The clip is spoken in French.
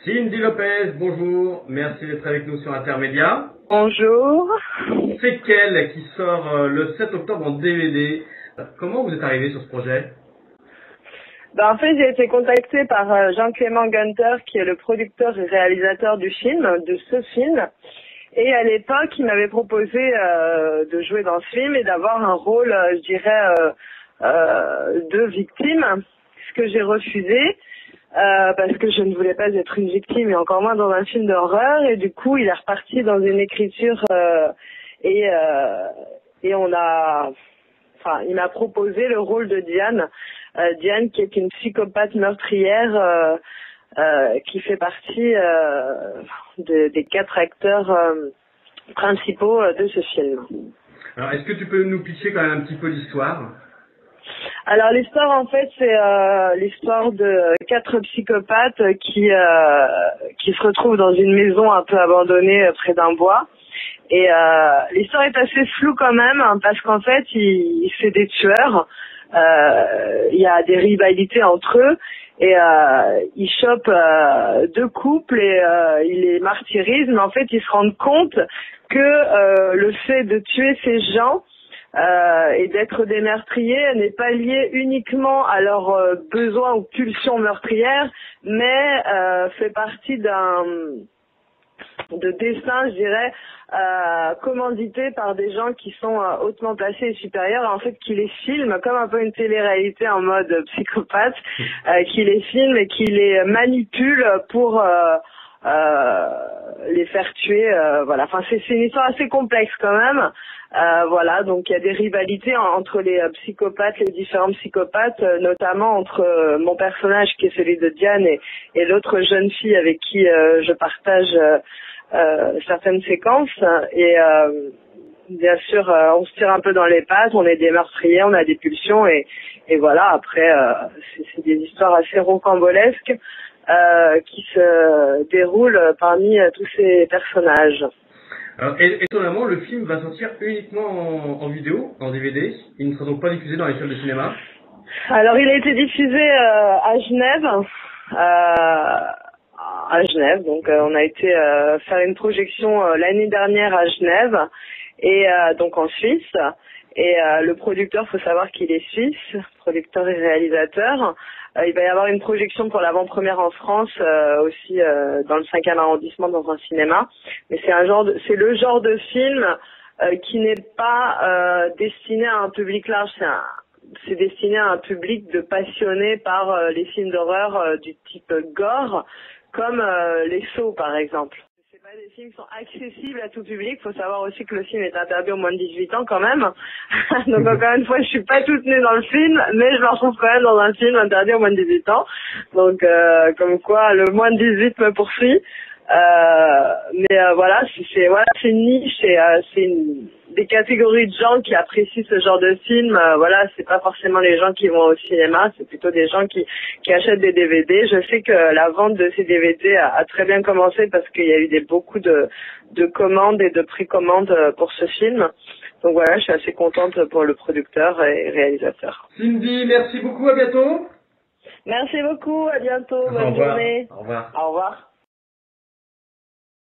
Cindy Lopez, bonjour, merci d'être avec nous sur Intermédia. Bonjour. Séquelles qui sort le 7 octobre en DVD. Comment vous êtes arrivé sur ce projet? En fait, j'ai été contactée par Jean-Clément Gunter, qui est le producteur et réalisateur du film, de ce film. Et à l'époque, il m'avait proposé de jouer dans ce film et d'avoir un rôle, je dirais, de victime, ce que j'ai refusé. Parce que je ne voulais pas être une victime et encore moins dans un film d'horreur, et du coup il est reparti dans une écriture et il m'a proposé le rôle de Diane, Diane qui est une psychopathe meurtrière qui fait partie des 4 acteurs principaux de ce film. Alors est-ce que tu peux nous pitcher quand même un petit peu l'histoire? Alors l'histoire en fait c'est l'histoire de 4 psychopathes qui se retrouvent dans une maison un peu abandonnée près d'un bois, et l'histoire est assez floue quand même, hein, parce qu'en fait c'est des tueurs, il y a des rivalités entre eux, et ils chopent 2 couples et ils les martyrisent, mais en fait ils se rendent compte que le fait de tuer ces gens et d'être des meurtriers n'est pas lié uniquement à leurs besoins ou pulsions meurtrières, mais fait partie de dessins, je dirais, commandités par des gens qui sont hautement placés et supérieurs, et en fait qui les filment comme un peu une télé-réalité en mode psychopathe, qui les filment et qui les manipulent pour les faire tuer, voilà. Enfin, c'est une histoire assez complexe quand même. Voilà, donc il y a des rivalités entre les psychopathes, les différents psychopathes, notamment entre mon personnage qui est celui de Diane et l'autre jeune fille avec qui je partage certaines séquences. Et bien sûr, on se tire un peu dans les pattes, on est des meurtriers, on a des pulsions, et voilà. Après, c'est des histoires assez rocambolesques qui se déroulent parmi tous ces personnages. Alors, étonnamment, le film va sortir uniquement en vidéo, en DVD. Il ne sera donc pas diffusé dans les salles de cinéma. Alors, il a été diffusé à Genève. Donc on a été faire une projection l'année dernière à Genève, et donc en Suisse. Et le producteur, faut savoir qu'il est suisse, producteur et réalisateur. Il va y avoir une projection pour l'avant-première en France, aussi dans le 5e arrondissement, dans un cinéma. Mais c'est le genre de film qui n'est pas destiné à un public large. C'est destiné à un public de passionnés par les films d'horreur du type gore, comme Les Sceaux par exemple. C'est pas des films qui sont accessibles à tout public. Faut savoir aussi que le film est interdit aux moins de 18 ans quand même. Donc encore une fois, je suis pas toute nue dans le film, mais je me retrouve quand même dans un film interdit aux moins de 18 ans. Donc comme quoi le moins de 18 me poursuit. Voilà, c'est une niche, c'est des catégories de gens qui apprécient ce genre de film. Voilà, c'est pas forcément les gens qui vont au cinéma, c'est plutôt des gens qui achètent des DVD. Je sais que la vente de ces DVD a très bien commencé parce qu'il y a eu beaucoup de commandes et de précommandes pour ce film. Donc voilà, je suis assez contente pour le producteur et réalisateur. Cindy, merci beaucoup, à bientôt. Merci beaucoup, à bientôt, bonne Au revoir. journée. Au revoir. Au revoir.